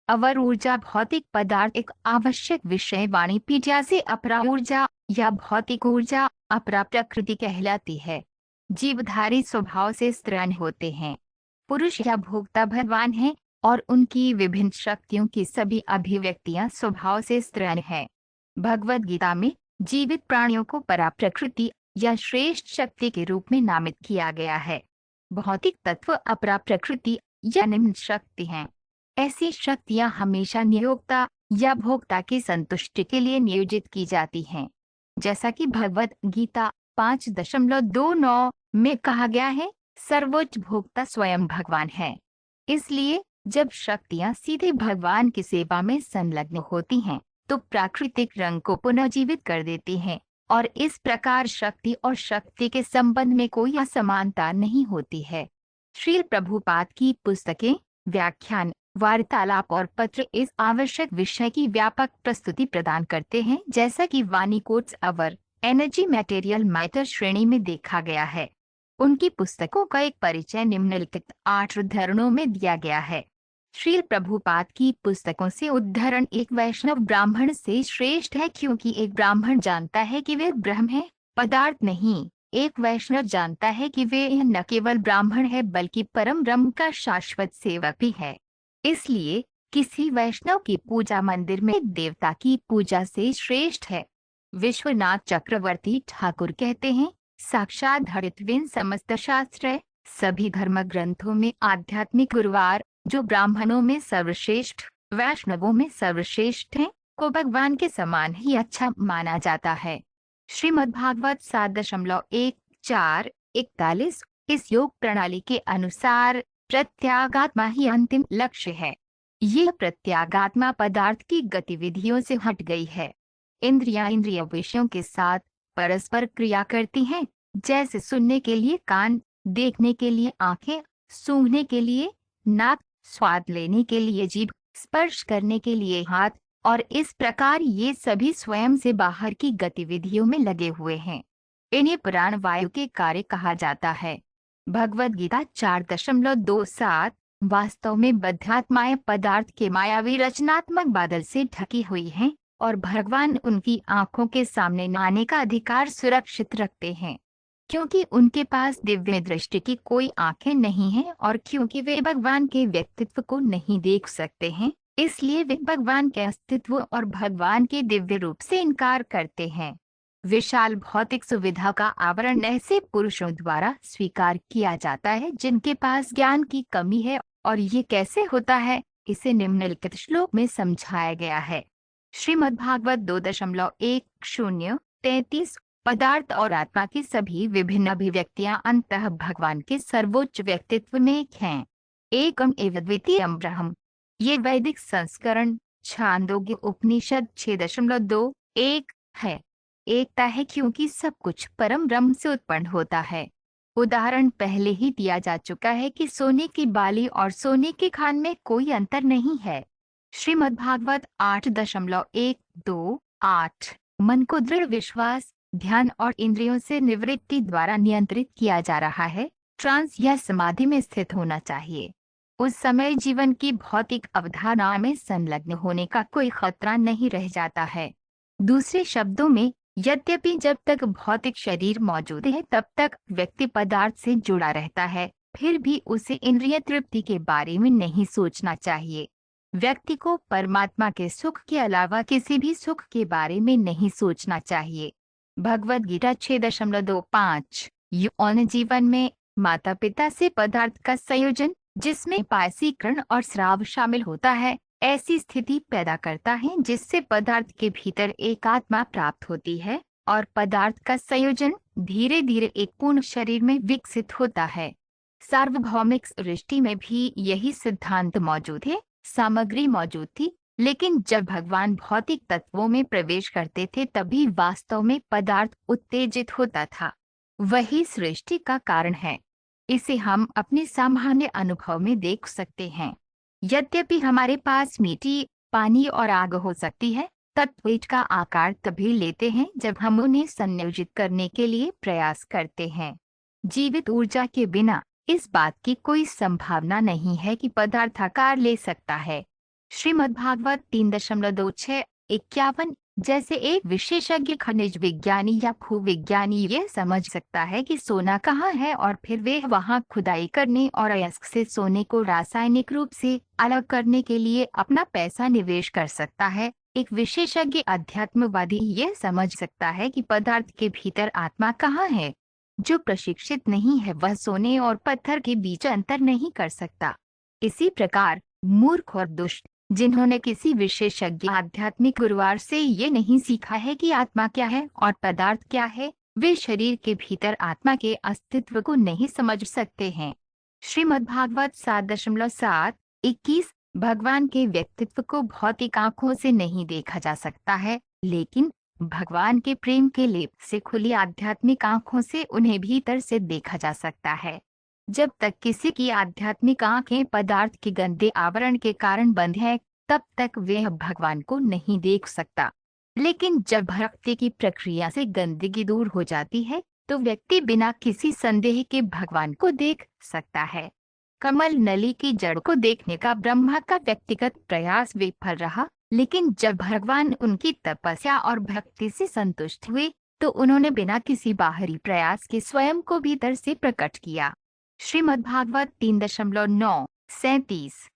अवर ऊर्जा भौतिक पदार्थ एक आवश्यक विषय वाणी पीठा से अपरा ऊर्जा या भौतिक ऊर्जा अपरा प्रकृति कहलाती है। जीवधारी स्वभाव से स्त्रीण होते हैं। पुरुष या भोक्ता भगवान हैं और उनकी विभिन्न शक्तियों की सभी अभिव्यक्तियां स्वभाव से स्त्रीण हैं। भगवद गीता में जीवित प्राणियों को परा प्रकृति या श्रेष्ठ शक्ति के रूप में नामित किया गया है। भौतिक तत्व अपरा प्रकृति या निम्न शक्ति हैं। ऐसी शक्तियां हमेशा नियोक्ता या भोक्ता की संतुष्टि के लिए नियोजित की जाती हैं। जैसा कि भगवद गीता 5.29 में कहा गया है, सर्वोच्च भोक्ता स्वयं भगवान है। इसलिए जब शक्तियां सीधे भगवान की सेवा में संलग्न होती हैं तो प्राकृतिक रंग को पुनर्जीवित कर देती हैं और इस प्रकार शक्ति और शक्ति के संबंध में कोई असमानता नहीं होती है। श्रील प्रभुपाद की पुस्तकें, व्याख्यान, वार्तालाप और पत्र इस आवश्यक विषय की व्यापक प्रस्तुति प्रदान करते हैं, जैसा कि वाणी quotes our energy material matter श्रेणी में देखा गया है। उनकी पुस्तकों का एक परिचय निम्नलिखित 8 उद्धरणों में दिया गया है। श्रील प्रभुपाद की पुस्तकों से उद्धरण: एक वैष्णव ब्राह्मण से श्रेष्ठ है क्योंकि एक ब्राह्मण जानता है कि वे ब्रह्म है, पदार्थ नहीं। एक वैष्णव जानता है कि वे न केवल ब्राह्मण है बल्कि परम ब्रह्म का शाश्वत सेवक भी है। इसलिए किसी वैष्णव की पूजा मंदिर में देवता की पूजा से श्रेष्ठ है। विश्वनाथ चक्रवर्ती ठाकुर कहते हैं, साक्षात हरितविन समस्त शास्त्र, सभी धर्म ग्रंथों में आध्यात्मिक गुरुवार जो ब्राह्मणों में सर्वश्रेष्ठ, वैष्णवों में सर्वश्रेष्ठ हैं, को भगवान के समान ही अच्छा माना जाता है। श्रीमद्भागवत 7.1441 इस योग प्रणाली के अनुसार प्रत्यागात्मा ही अंतिम लक्ष्य है। यह प्रत्यागात्मा पदार्थ की गतिविधियों से हट गई है। इंद्रिय विषयों के साथ परस्पर क्रिया करती हैं, जैसे सुनने के लिए कान, देखने के लिए आंखें, सूंघने के लिए नाक, स्वाद लेने के लिए जीभ, स्पर्श करने के लिए हाथ, और इस प्रकार ये सभी स्वयं से बाहर की गतिविधियों में लगे हुए हैं। इन्हें प्राण वायु के कार्य कहा जाता है। भगवद गीता 4.27 वास्तव में बद्धात्माएं पदार्थ के मायावी रचनात्मक बादल से ढकी हुई हैं और भगवान उनकी आंखों के सामने न आने का अधिकार सुरक्षित रखते हैं, क्योंकि उनके पास दिव्य दृष्टि की कोई आंखें नहीं हैं और क्योंकि वे भगवान के व्यक्तित्व को नहीं देख सकते हैं, इसलिए वे भगवान के अस्तित्व और भगवान के दिव्य रूप से इनकार करते हैं। विशाल भौतिक सुविधा का आवरण ऐसे पुरुषों द्वारा स्वीकार किया जाता है जिनके पास ज्ञान की कमी है, और ये कैसे होता है इसे निम्नलिखित श्लोक में समझाया गया है। श्रीमद्भागवत 2.1033 पदार्थ और आत्मा की सभी विभिन्न अभिव्यक्तियां अंततः भगवान के सर्वोच्च व्यक्तित्व में एक हैं। एकम एव द्वितीयम ब्रह्म। ये वैदिक संस्करण छांदोग्य उपनिषद 6.21 है। एकता है क्योंकि सब कुछ परम ब्रह्म से उत्पन्न होता है। उदाहरण पहले ही दिया जा चुका है कि सोने की बाली और सोने के खान में कोई अंतर नहीं है। श्रीमद्भागवत 8.128 मन को दृढ़ विश्वास, ध्यान और इंद्रियों से निवृत्ति द्वारा नियंत्रित किया जा रहा है। ट्रांस या समाधि में स्थित होना चाहिए। उस समय जीवन की भौतिक अवधारणा में संलग्न होने का कोई खतरा नहीं रह जाता है। दूसरे शब्दों में, यद्यपि जब तक भौतिक शरीर मौजूद है तब तक व्यक्ति पदार्थ से जुड़ा रहता है, फिर भी उसे इंद्रिय तृप्ति के बारे में नहीं सोचना चाहिए। व्यक्ति को परमात्मा के सुख के अलावा किसी भी सुख के बारे में नहीं सोचना चाहिए। भगवद गीता 6.25 यौन जीवन में माता पिता से पदार्थ का संयोजन, जिसमें पायसीकरण और स्राव शामिल होता है, ऐसी स्थिति पैदा करता है जिससे पदार्थ के भीतर एक आत्मा प्राप्त होती है और पदार्थ का संयोजन धीरे धीरे एक पूर्ण शरीर में विकसित होता है। सार्वभौमिक सृष्टि में भी यही सिद्धांत मौजूद है। सामग्री मौजूद थी, लेकिन जब भगवान भौतिक तत्वों में प्रवेश करते थे तभी वास्तव में पदार्थ उत्तेजित होता था। वही सृष्टि का कारण है। इसे हम अपने सामान्य अनुभव में देख सकते हैं। यद्यपि हमारे पास मिट्टी, पानी और आग हो सकती है, तत्व का आकार तभी लेते हैं जब हम उन्हें संयोजित करने के लिए प्रयास करते हैं। जीवित ऊर्जा के बिना इस बात की कोई संभावना नहीं है कि पदार्थ आकार ले सकता है। श्रीमद्भागवत 3.26-51। जैसे एक विशेषज्ञ खनिज विज्ञानी या भूविज्ञानी यह समझ सकता है कि सोना कहाँ है और फिर वे वहां खुदाई करने और अयस्क से सोने को रासायनिक रूप से अलग करने के लिए अपना पैसा निवेश कर सकता है, एक विशेषज्ञ अध्यात्मवादी यह समझ सकता है कि पदार्थ के भीतर आत्मा कहाँ है। जो प्रशिक्षित नहीं है वह सोने और पत्थर के बीच अंतर नहीं कर सकता। इसी प्रकार मूर्ख और दुष्ट जिन्होंने किसी विशेषज्ञ आध्यात्मिक गुरुवार से ये नहीं सीखा है कि आत्मा क्या है और पदार्थ क्या है, वे शरीर के भीतर आत्मा के अस्तित्व को नहीं समझ सकते हैं। श्रीमद्भागवत 7.7-21। भगवान के व्यक्तित्व को भौतिक आंखों से नहीं देखा जा सकता है, लेकिन भगवान के प्रेम के लेप से खुली आध्यात्मिक आंखों से उन्हें भीतर से देखा जा सकता है। जब तक किसी की आध्यात्मिक आंखें पदार्थ के गंदे आवरण के कारण बंद है, तब तक वह भगवान को नहीं देख सकता। लेकिन जब भक्ति की प्रक्रिया से गंदगी दूर हो जाती है, तो व्यक्ति बिना किसी संदेह के भगवान को देख सकता है। कमल नली की जड़ को देखने का ब्रह्मा का व्यक्तिगत प्रयास विफल रहा, लेकिन जब भगवान उनकी तपस्या और भक्ति से संतुष्ट हुए, तो उन्होंने बिना किसी बाहरी प्रयास के स्वयं को भीतर से प्रकट किया। श्रीमद्भागवत 3.9-37।